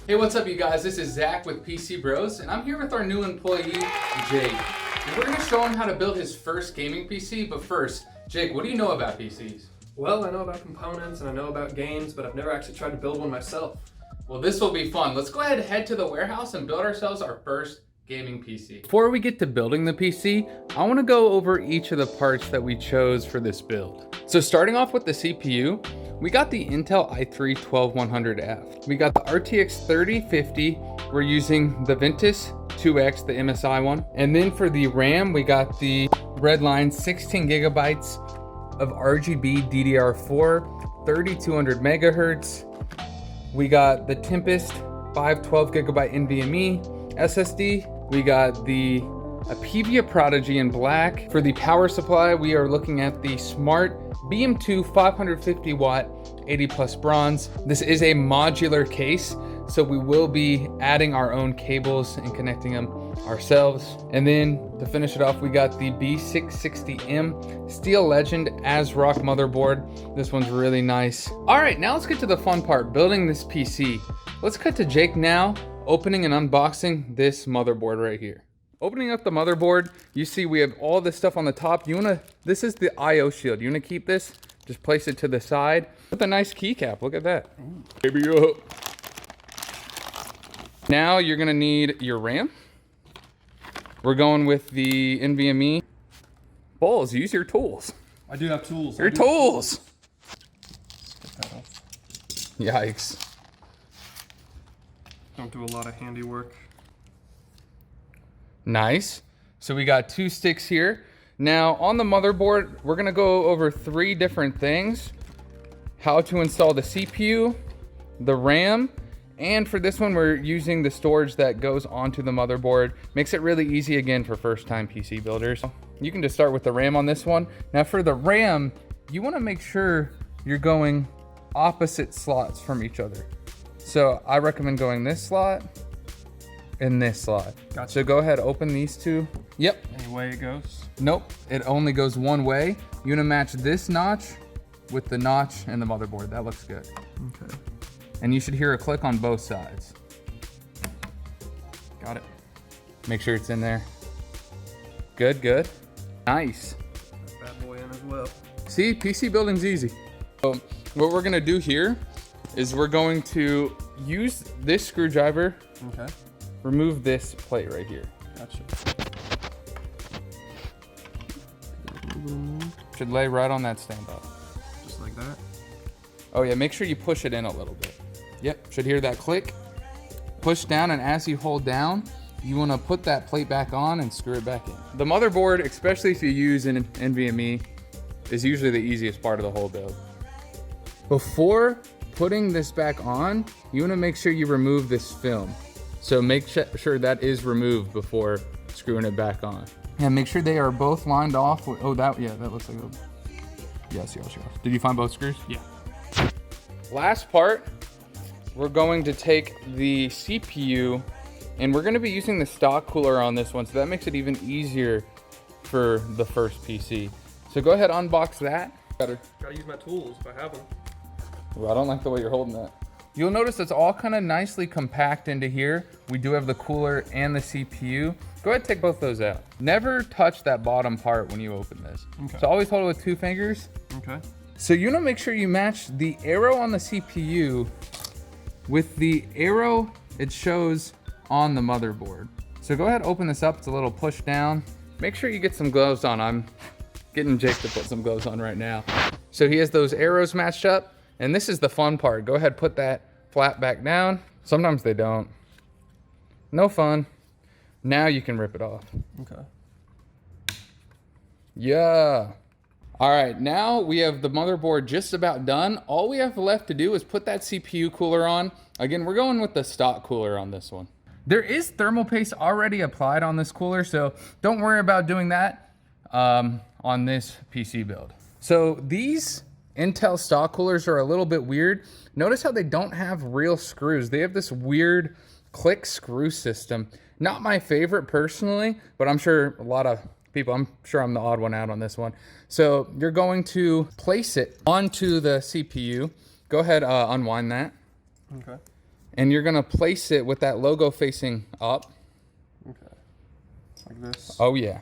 Hey, what's up you guys? This is Zach with PCBros, and I'm here with our new employee, Jake. And we're gonna show him how to build his first gaming PC, but first, Jake, what do you know about PCs? Well, I know about components and I know about games, but I've never actually tried to build one myself. Well, this will be fun. Let's go ahead and head to the warehouse and build ourselves our first gaming PC. Before we get to building the PC, I wanna go over each of the parts that we chose for this build. So starting off with the CPU, we got the Intel i3-12100F. We got the RTX 3050. We're using the Ventus 2X, the MSI one. And then for the RAM, we got the Redline 16 gigabytes of RGB DDR4, 3200 megahertz. We got the Tempest 512 gigabyte NVMe SSD. We got the Apevia Prodigy in black. For the power supply, we are looking at the Smart BM2 550 watt 80 plus bronze. This is a modular case, so we will be adding our own cables and connecting them ourselves. And then to finish it off, we got the B660M Steel Legend ASRock motherboard. This one's really nice. All right, now let's get to the fun part, building this PC. Let's cut to Jake now, opening and unboxing this motherboard right here. Opening up the motherboard, you see we have all this stuff on the top. This is the IO shield. You wanna keep this, just place it to the side with a nice keycap. Look at that. Baby up. Now you're gonna need your RAM. We're going with the NVMe. Balls, use your tools. I do have tools. Your tools. Yikes. Don't do a lot of handiwork. Nice. So we got 2 sticks here. Now on the motherboard, we're gonna go over 3 different things. How to install the CPU, the RAM, and for this one, we're using the storage that goes onto the motherboard. Makes it really easy again for first time PC builders. You can just start with the RAM on this one. Now for the RAM, you wanna make sure you're going opposite slots from each other. So I recommend going this slot and this slot. Gotcha. So go ahead, open these 2. Yep. Any way it goes? Nope, it only goes one way. You're gonna match this notch with the notch in the motherboard. That looks good. Okay. And you should hear a click on both sides. Got it. Make sure it's in there. Good, good. Nice. That bad boy in as well. See, PC building's easy. So what we're gonna do here is we're going to use this screwdriver. Okay. Remove this plate right here. Gotcha. Should lay right on that standoff. Just like that. Oh yeah, make sure you push it in a little bit. Yep, should hear that click. Push down, and as you hold down, you wanna put that plate back on and screw it back in. The motherboard, especially if you use an NVMe, is usually the easiest part of the whole build. Before putting this back on, you wanna make sure you remove this film. So make sure that is removed before screwing it back on. And make sure they are both lined off. With, that looks like a, yes. Did you find both screws? Yeah. Last part, we're going to take the CPU and we're gonna be using the stock cooler on this one. So that makes it even easier for the first PC. So go ahead, unbox that. Gotta use my tools if I have them. Well, I don't like the way you're holding that. You'll notice it's all kind of nicely compact into here. We do have the cooler and the CPU. Go ahead and take both those out. Never touch that bottom part when you open this. Okay. So always hold it with 2 fingers. Okay. So you wanna make sure you match the arrow on the CPU with the arrow it shows on the motherboard. So go ahead, open this up. It's a little push down. Make sure you get some gloves on. I'm getting Jake to put some gloves on right now. So he has those arrows matched up. And this is the fun part. Go ahead, put that flat back down. Sometimes they don't. No fun. Now you can rip it off. Okay. Yeah. All right, now we have the motherboard just about done. All we have left to do is put that CPU cooler on. Again, we're going with the stock cooler on this one. There is thermal paste already applied on this cooler, so don't worry about doing that on this PC build. So these Intel stock coolers are a little bit weird. Notice how they don't have real screws. They have this weird click screw system. Not my favorite personally, but I'm sure a lot of people, I'm sure I'm the odd one out on this one. So you're going to place it onto the CPU. Go ahead, unwind that. Okay. And you're gonna place it with that logo facing up. Okay. Like this. Oh yeah.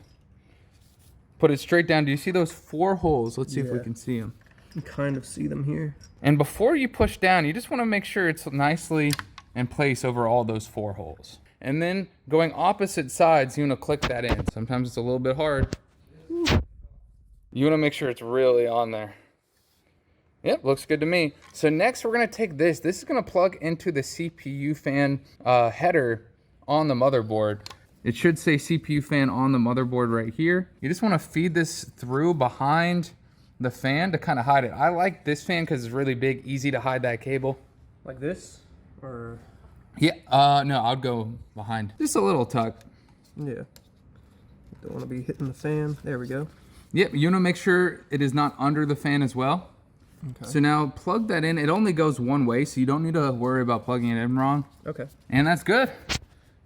Put it straight down. Do you see those 4 holes? Let's see if we can see them. You can kind of see them here. And before you push down, you just want to make sure it's nicely in place over all those 4 holes. And then going opposite sides, you want to click that in. Sometimes it's a little bit hard. You want to make sure it's really on there. Yep, looks good to me. So next we're gonna take this. This is gonna plug into the CPU fan header on the motherboard. It should say CPU fan on the motherboard right here. You just wanna feed this through behind the fan to kind of hide it. I like this fan because it's really big, easy to hide that cable. Like this? Or? Yeah, no, I'd go behind. Just a little tuck. Yeah. Don't wanna be hitting the fan. There we go. Yep, you wanna make sure it is not under the fan as well. Okay. So now plug that in. It only goes one way, so you don't need to worry about plugging it in wrong. Okay. And that's good.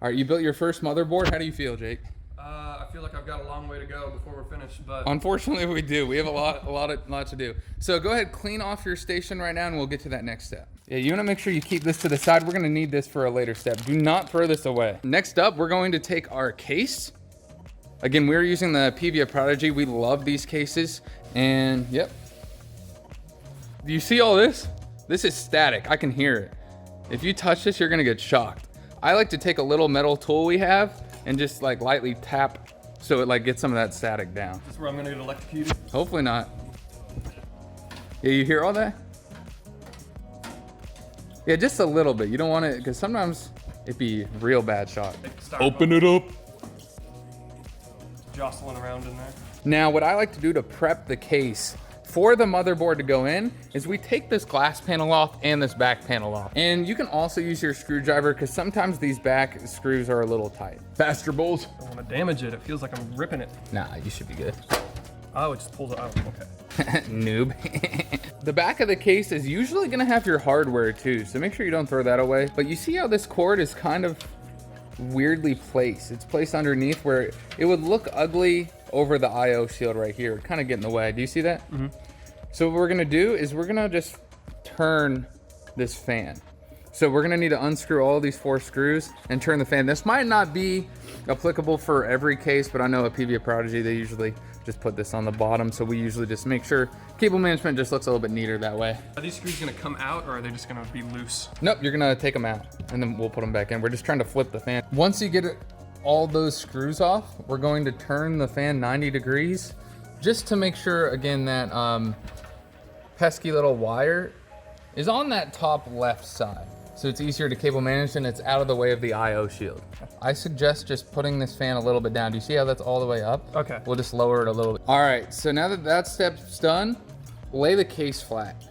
All right, you built your first motherboard. How do you feel, Jake? I feel like I've got a long way to go before we're finished, but Unfortunately, we do. We have a lot to do. So go ahead, clean off your station right now, and we'll get to that next step. Yeah, you want to make sure you keep this to the side. We're going to need this for a later step. Do not throw this away. Next up, we're going to take our case. Again, we're using the PVA Prodigy. We love these cases, and yep. Do you see all this? This is static. I can hear it. If you touch this, you're gonna get shocked. I like to take a little metal tool we have and just like lightly tap so it like gets some of that static down. This is where I'm gonna get electrocuted. Hopefully not. Yeah, you hear all that? Yeah, just a little bit. You don't want it, because sometimes it'd be real bad shot. Open it up. Jostling around in there. Now, what I like to do to prep the case for the motherboard to go in is we take this glass panel off and this back panel off. And you can also use your screwdriver because sometimes these back screws are a little tight. Faster, Bulls. I don't want to damage it. It feels like I'm ripping it. Nah, you should be good. Oh, it just pulls it out. Okay. Noob. The back of the case is usually gonna have your hardware too, so make sure you don't throw that away. But you see how this cord is kind of weirdly placed. It's placed underneath where it would look ugly over the IO shield right here. It kind of get in the way. Do you see that? Mm-hmm. So what we're gonna do is we're gonna just turn this fan. So we're gonna need to unscrew all these 4 screws and turn the fan. This might not be applicable for every case, but I know at PVA Prodigy, they usually just put this on the bottom. So we usually just make sure cable management just looks a little bit neater that way. Are these screws gonna come out or are they just gonna be loose? Nope, you're gonna take them out and then we'll put them back in. We're just trying to flip the fan. Once you get all those screws off, we're going to turn the fan 90 degrees just to make sure, again, that pesky little wire is on that top left side. So it's easier to cable manage and it's out of the way of the IO shield. I suggest just putting this fan a little bit down. Do you see how that's all the way up? Okay. We'll just lower it a little bit. All right, so now that that step's done, lay the case flat.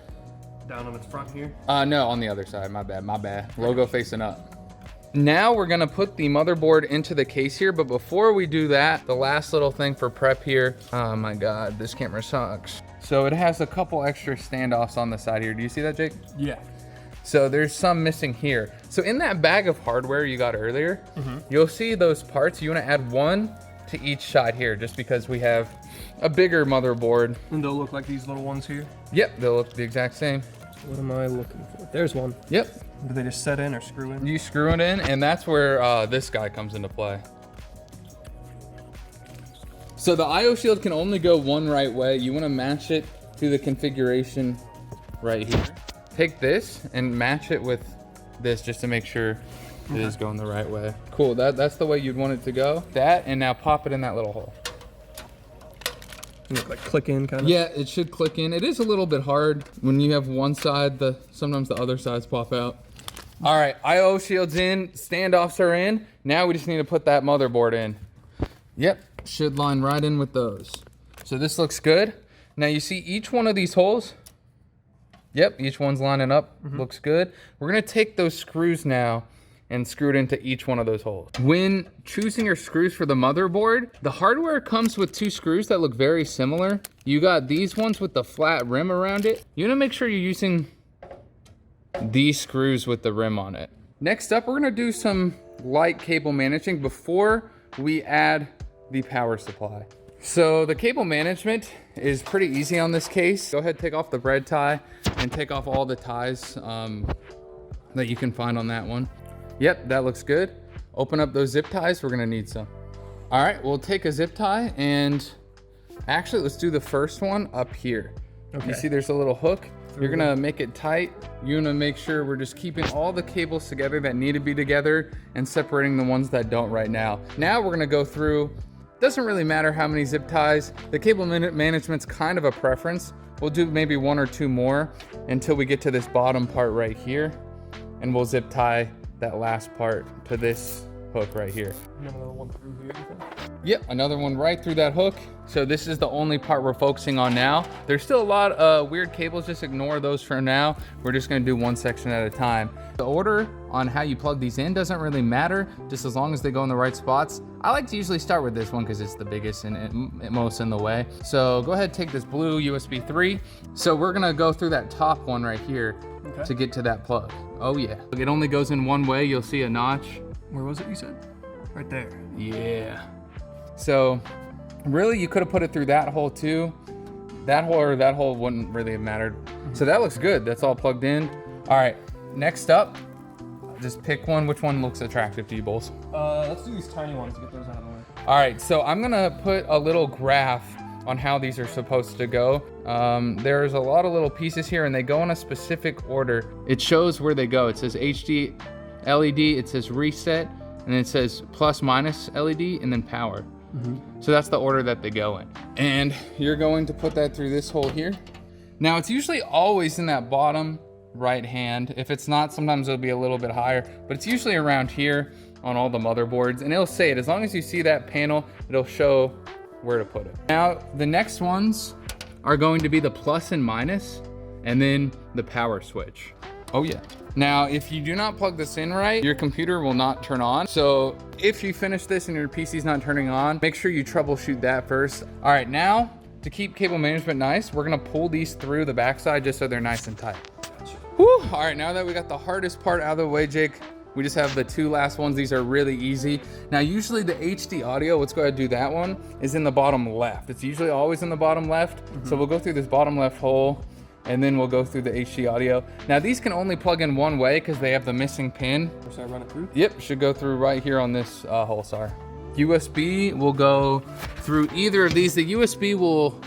Down on its front here? No, on the other side, my bad. Logo facing up. Now we're gonna put the motherboard into the case here, but before we do that, the last little thing for prep here, oh my God, this camera sucks. So it has a couple extra standoffs on the side here. Do you see that, Jake? Yeah. So there's some missing here. So in that bag of hardware you got earlier, you'll see those parts. You wanna add 1 to each side here, just because we have a bigger motherboard. And they'll look like these little ones here? Yep, they'll look the exact same. What am I looking for? There's one. Yep. Do they just set in or screw in? You screw it in, and that's where this guy comes into play. So the IO shield can only go one right way. You want to match it to the configuration right here. Take this and match it with this just to make sure it is going the right way. Cool, that's the way you'd want it to go. That, and now pop it in that little hole. Look like click in kind of? Yeah, it should click in. It is a little bit hard when you have one side, sometimes the other sides pop out. All right, IO shield's in, standoffs are in. Now we just need to put that motherboard in. Yep, should line right in with those. So this looks good. Now you see each one of these holes? Yep, each one's lining up, looks good. We're gonna take those screws now and screw it into each one of those holes. When choosing your screws for the motherboard, the hardware comes with 2 screws that look very similar. You got these ones with the flat rim around it. You wanna make sure you're using these screws with the rim on it. Next up, we're gonna do some light cable managing before we add the power supply. So the cable management is pretty easy on this case. Go ahead, take off the bread tie and take off all the ties that you can find on that one. Yep, that looks good. Open up those zip ties, we're gonna need some. All right, we'll take a zip tie and actually let's do the first one up here. Okay. You see there's a little hook. You're gonna make it tight. You're gonna make sure we're just keeping all the cables together that need to be together and separating the ones that don't right now. Now we're gonna go through, doesn't really matter how many zip ties. The cable management's kind of a preference. We'll do maybe 1 or 2 more until we get to this bottom part right here. And we'll zip tie that last part to this hook right here. Another one through here. Yep, another one right through that hook. So this is the only part we're focusing on now. There's still a lot of weird cables, just ignore those for now. We're just gonna do one section at a time. The order on how you plug these in doesn't really matter, just as long as they go in the right spots. I like to usually start with this one because it's the biggest and most in the way. So go ahead and take this blue USB 3. So we're gonna go through that top one right here to get to that plug. Oh yeah, it only goes in one way. You'll see a notch. Where was it, you said? Right there. Yeah. So really you could have put it through that hole too. That hole or that hole wouldn't really have mattered. So that looks good. That's all plugged in. All right, next up, just pick one. Which one looks attractive to you, Bulls? Let's do these tiny ones to get those out of the way. All right, so I'm gonna put a little graph on how these are supposed to go. There's a lot of little pieces here and they go in a specific order. It shows where they go. It says HD LED, it says reset, and then it says plus minus LED, and then power. So that's the order that they go in. And you're going to put that through this hole here. Now it's usually always in that bottom right hand. If it's not, sometimes it'll be a little bit higher, but it's usually around here on all the motherboards. And it'll say it, as long as you see that panel, it'll show where to put it. Now, the next ones are going to be the plus and minus, and then the power switch. Oh yeah. Now, if you do not plug this in right, your computer will not turn on. So if you finish this and your PC's not turning on, make sure you troubleshoot that first. All right, now to keep cable management nice, we're gonna pull these through the backside just so they're nice and tight. Whew. All right, now that we got the hardest part out of the way, Jake, we just have the 2 last ones. These are really easy. Now, usually the HD audio, let's go ahead and do that one, is in the bottom left. It's usually always in the bottom left. So we'll go through this bottom left hole, and then we'll go through the HD audio. Now these can only plug in one way because they have the missing pin. Should I run it through? Yep, should go through right here on this hole, sorry. USB will go through either of these. The USB will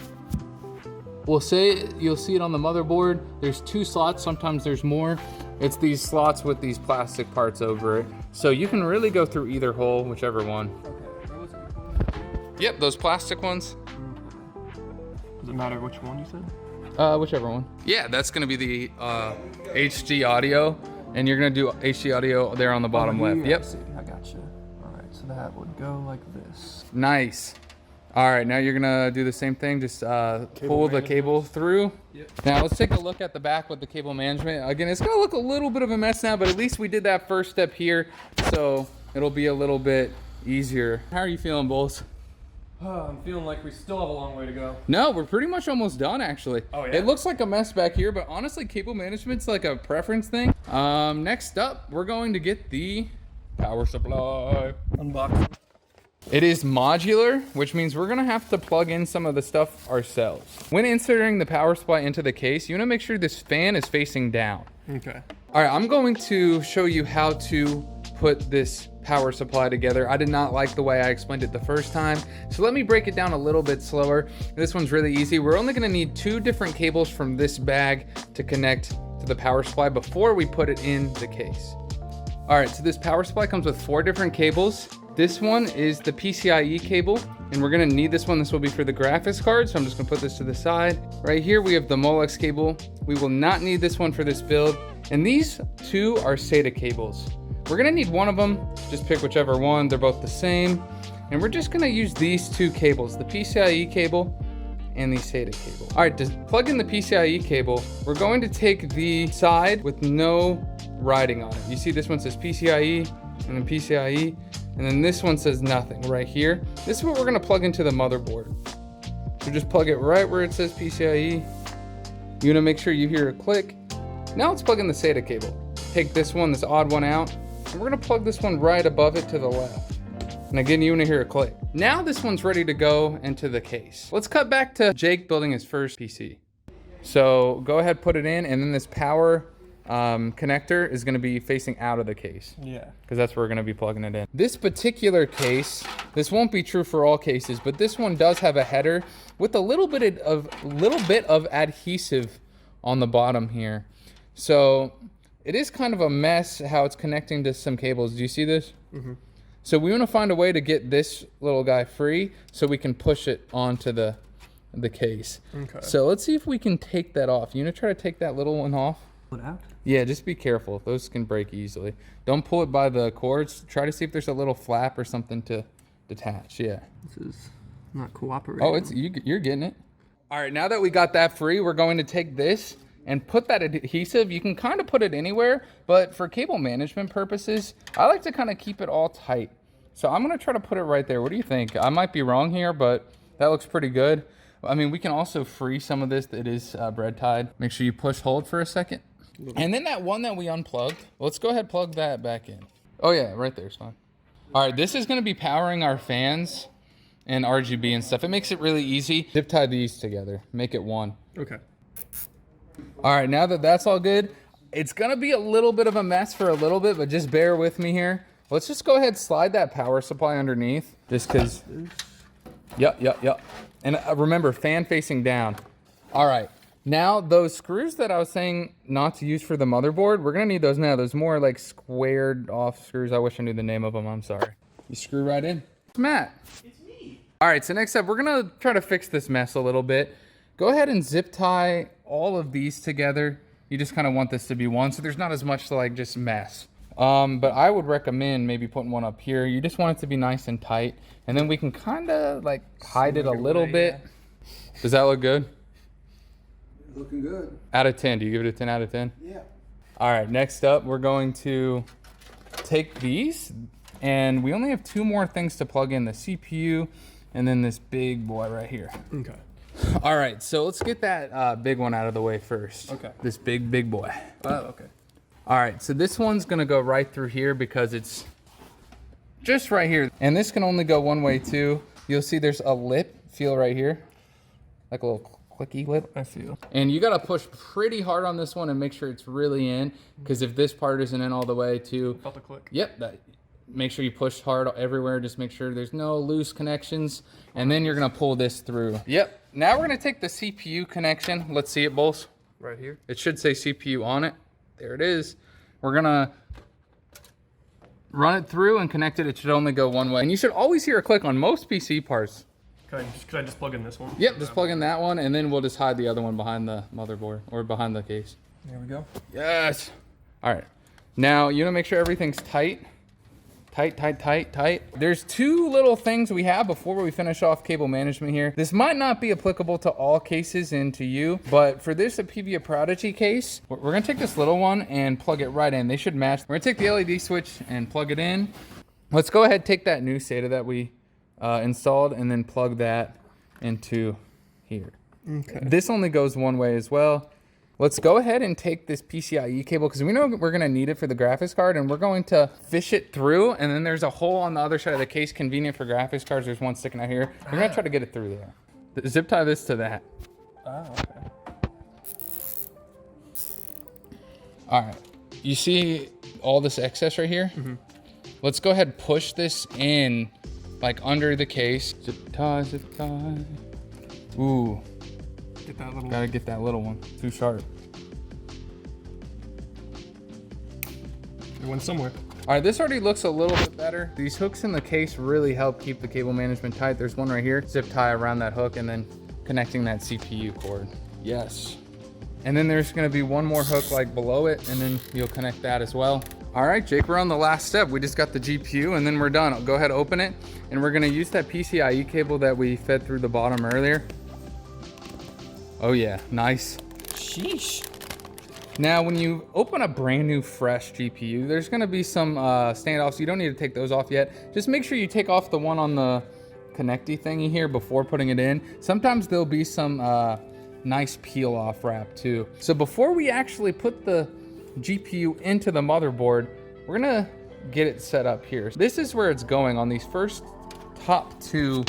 say, you'll see it on the motherboard. There's 2 slots, sometimes there's more. It's these slots with these plastic parts over it. So you can really go through either hole, whichever one. Okay, where was it before? Yep, those plastic ones. Does it matter which one you said? Whichever one. Yeah, that's gonna be the HD audio, and you're gonna do HD audio there on the bottom left. Yep. I gotcha. All right, so that would go like this. Nice. All right, now you're gonna do the same thing. Just pull the cable through. Yep. Now let's take a look at the back with the cable management. Again, it's gonna look a little bit of a mess now, but at least we did that first step here, so it'll be a little bit easier. How are you feeling, Bulls? I'm feeling like we still have a long way to go. No, we're pretty much almost done, actually. Oh, yeah? It looks like a mess back here, but honestly, cable management's like a preference thing. Next up, we're going to get the power supply. Unboxing. It is modular, which means we're gonna have to plug in some of the stuff ourselves. When inserting the power supply into the case, you wanna make sure this fan is facing down. Okay. All right, I'm going to show you how to put this power supply together. I did not like the way I explained it the first time, so let me break it down a little bit slower. This one's really easy. We're only gonna need 2 different cables from this bag to connect to the power supply before we put it in the case. All right, so this power supply comes with 4 different cables. This one is the PCIe cable, and we're gonna need this one. This will be for the graphics card, so I'm just gonna put this to the side. Right here, we have the Molex cable. We will not need this one for this build. And these 2 are SATA cables. We're gonna need one of them, just pick whichever one, they're both the same. And we're just gonna use these 2 cables, the PCIe cable and the SATA cable. All right, to plug in the PCIe cable, we're going to take the side with no writing on it. You see this one says PCIe and then PCIe, and then this one says nothing right here. This is what we're gonna plug into the motherboard. So just plug it right where it says PCIe. You're gonna make sure you hear a click. Now let's plug in the SATA cable. Take this one, this odd one out, and we're gonna plug this one right above it to the left. And again, you wanna hear a click. Now this one's ready to go into the case. Let's cut back to Jake building his first PC. So go ahead, put it in, and then this power connector is going to be facing out of the case. Yeah. Because that's where we're going to be plugging it in. This particular case, this won't be true for all cases, but this one does have a header with a little bit of adhesive on the bottom here. So it is kind of a mess how it's connecting to some cables. Do you see this? Mm-hmm. So we want to find a way to get this little guy free so we can push it onto the case. Okay. So let's see if we can take that off. You want to try to take that little one off? Pull it out? Yeah, just be careful. Those can break easily. Don't pull it by the cords. Try to see if there's a little flap or something to detach. Yeah. This is not cooperating. Oh, you're getting it. All right, now that we got that free, we're going to take this and put that adhesive. You can kind of put it anywhere, but for cable management purposes, I like to kind of keep it all tight. So I'm going to try to put it right there. What do you think? I might be wrong here, but that looks pretty good. I mean, we can also free some of this that is bread tied. Make sure you push hold for a second. And then that one that we unplugged, let's go ahead and plug that back in. Oh yeah, right there's fine. All right, this is going to be powering our fans and RGB and stuff. It makes it really easy. Zip tie these together, make it one. Okay. All right, now that that's all good, it's going to be a little bit of a mess for a little bit, but just bear with me here. Let's just go ahead and slide that power supply underneath, just because. Yep. And remember, fan facing down. All right. Now, those screws that I was saying not to use for the motherboard, we're going to need those now. Those more like squared off screws. I wish I knew the name of them. I'm sorry. You screw right in. It's Matt. It's me. All right, so next up, we're going to try to fix this mess a little bit. Go ahead and zip tie all of these together. You just kind of want this to be one, so there's not as much to like just mess. But I would recommend maybe putting one up here. You just want it to be nice and tight. And then we can kind of like hide it a little bit. Does that look good? Looking good. Out of 10, do you give it a 10 out of 10? Yeah. All right, next up, we're going to take these, and we only have two more things to plug in, the CPU and then this big boy right here. Okay. All right, so let's get that big one out of the way first. Okay. This big boy. Oh, okay. All right, so this one's gonna go right through here because it's just right here. And this can only go one way too. You'll see there's a lip, feel right here, like a little clicky lip. I feel. And you gotta push pretty hard on this one and make sure it's really in, because if this part isn't in all the way too. Felt the click. Yep, make sure you push hard everywhere. Just make sure there's no loose connections. And then you're gonna pull this through. Yep, now we're gonna take the CPU connection. Let's see it, Bulls. Right here. It should say CPU on it. There it is. We're gonna run it through and connect it. It should only go one way. And you should always hear a click on most PC parts. Could I just plug in this one? Yep, just plug in that one, and then we'll just hide the other one behind the motherboard or behind the case. There we go. Yes. All right. Now, you wanna make sure everything's tight. Tight. There's two little things we have before we finish off cable management here. This might not be applicable to all cases and to you, but for this PVA Prodigy case, we're gonna take this little one and plug it right in. They should match. We're gonna take the LED switch and plug it in. Let's go ahead and take that new SATA that we installed and then plug that into here. Okay. This only goes one way as well. Let's go ahead and take this PCIe cable, because we know we're gonna need it for the graphics card, and we're going to fish it through, and then there's a hole on the other side of the case, convenient for graphics cards. There's one sticking out here. We're gonna try to get it through there. Zip tie this to that. Oh, okay. All right, you see all this excess right here? Mm-hmm. Let's go ahead and push this in, like under the case. Zip tie. Ooh. Get that little Gotta get that little one. Too sharp. It went somewhere. All right, this already looks a little bit better. These hooks in the case really help keep the cable management tight. There's one right here. Zip tie around that hook and then connecting that CPU cord. Yes. And then there's gonna be one more hook like below it, and then you'll connect that as well. All right, Jake, we're on the last step. We just got the GPU and then we're done. I'll go ahead and open it, and we're gonna use that PCIe cable that we fed through the bottom earlier. Oh yeah, nice. Sheesh. Now, when you open a brand new fresh GPU, there's gonna be some standoffs. You don't need to take those off yet. Just make sure you take off the one on the connecty thingy here before putting it in. Sometimes there'll be some nice peel off wrap too. So before we actually put the GPU into the motherboard, we're gonna get it set up here. This is where it's going on these first top two.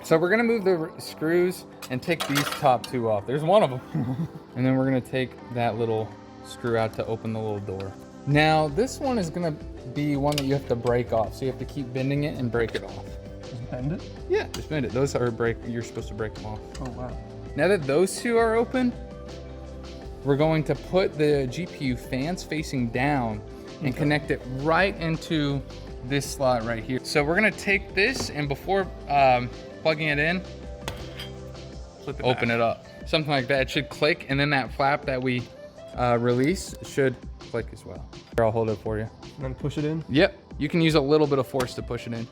So we're gonna move the screws and take these top two off. There's one of them. And then we're gonna take that little screw out to open the little door. Now this one is gonna be one that you have to break off. So you have to keep bending it and break it off. Just bend it? Yeah, just bend it. Those are you're supposed to break them off. Oh, wow. Now that those two are open, we're going to put the GPU fans facing down and connect it right into this slot right here. So we're gonna take this and before plugging it in, open it up. Something like that. It should click and then that flap that we release should click as well. Here, I'll hold it for you. And then push it in? Yep, you can use a little bit of force to push it in.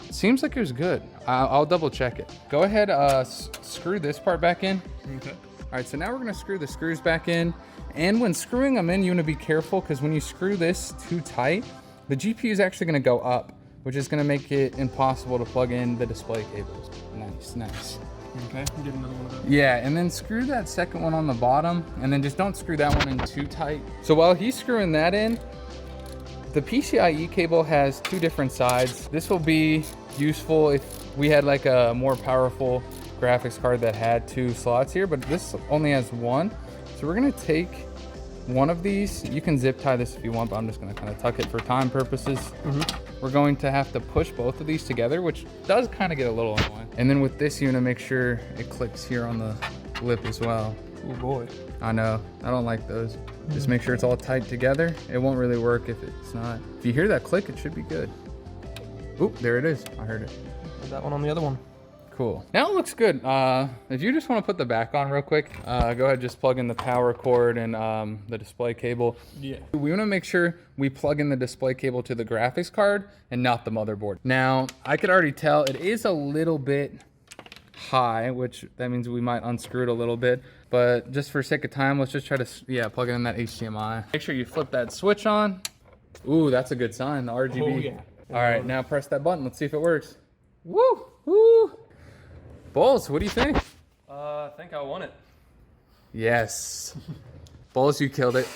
It seems like it was good. I'll double check it. Go ahead, screw this part back in. Okay. All right, so now we're gonna screw the screws back in. And when screwing them in, you wanna be careful because when you screw this too tight, the GPU is actually gonna go up, which is gonna make it impossible to plug in the display cables. Nice, nice. Okay, get another one of those. Yeah, and then screw that second one on the bottom, and then just don't screw that one in too tight. So while he's screwing that in, the PCIe cable has two different sides. This will be useful if we had like a more powerful graphics card that had two slots here, but this only has one. So we're gonna take one of these. You can zip tie this if you want, but I'm just gonna kind of tuck it for time purposes. We're going to have to push both of these together, which does kind of get a little annoying. And then with this, you want to make sure it clicks here on the lip as well. Oh boy. I know, I don't like those. Just make sure it's all tight together. It won't really work if it's not. If you hear that click, it should be good. Oop, there it is, I heard it. Put that one on the other one. Cool. Now it looks good. If you just want to put the back on real quick, go ahead, just plug in the power cord and the display cable. Yeah. We want to make sure we plug in the display cable to the graphics card and not the motherboard. Now, I could already tell it is a little bit high, which that means we might unscrew it a little bit. But just for sake of time, let's just try to, plug it in that HDMI. Make sure you flip that switch on. Ooh, that's a good sign, the RGB. Oh, yeah. All right, now press that button. Let's see if it works. Woo, woo. Bulls, what do you think? I think I won it. Yes. Bulls, you killed it.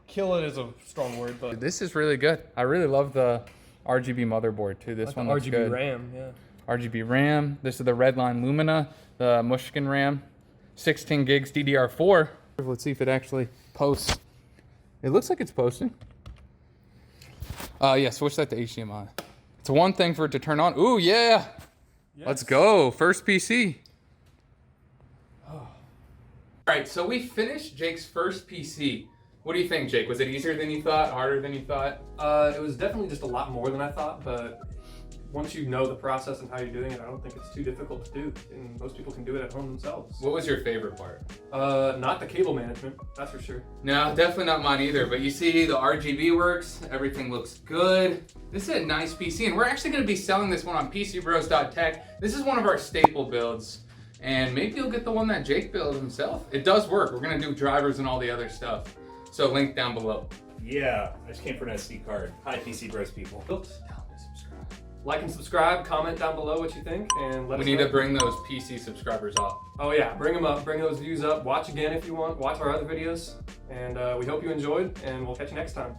Kill it is a strong word, but This is really good. I really love the RGB motherboard too. This one looks RGB good. RAM, yeah. RGB RAM. This is the Redline Lumina, the Mushkin RAM, 16 gigs DDR4. Let's see if it actually posts. It looks like it's posting. Yeah, switch that to HDMI. It's one thing for it to turn on. Ooh, yeah. Yes. Let's go. First PC. All right, so we finished Jake's first PC. What do you think, Jake? Was it easier than you thought? Harder than you thought? It was definitely just a lot more than I thought, but once you know the process and how you're doing it, I don't think it's too difficult to do, and most people can do it at home themselves. What was your favorite part? Not the cable management, that's for sure. No, definitely not mine either, but you see the RGB works, everything looks good. This is a nice PC, and we're actually gonna be selling this one on PCBros.tech. This is one of our staple builds, and maybe you'll get the one that Jake built himself. It does work. We're gonna do drivers and all the other stuff. So link down below. Yeah, I just came for an SD card. Hi, PCBros people. Oops. Like and subscribe, comment down below what you think, and let us know. We need to bring those PC subscribers up. Oh yeah, bring them up, bring those views up. Watch again if you want, watch our other videos. And we hope you enjoyed, and we'll catch you next time.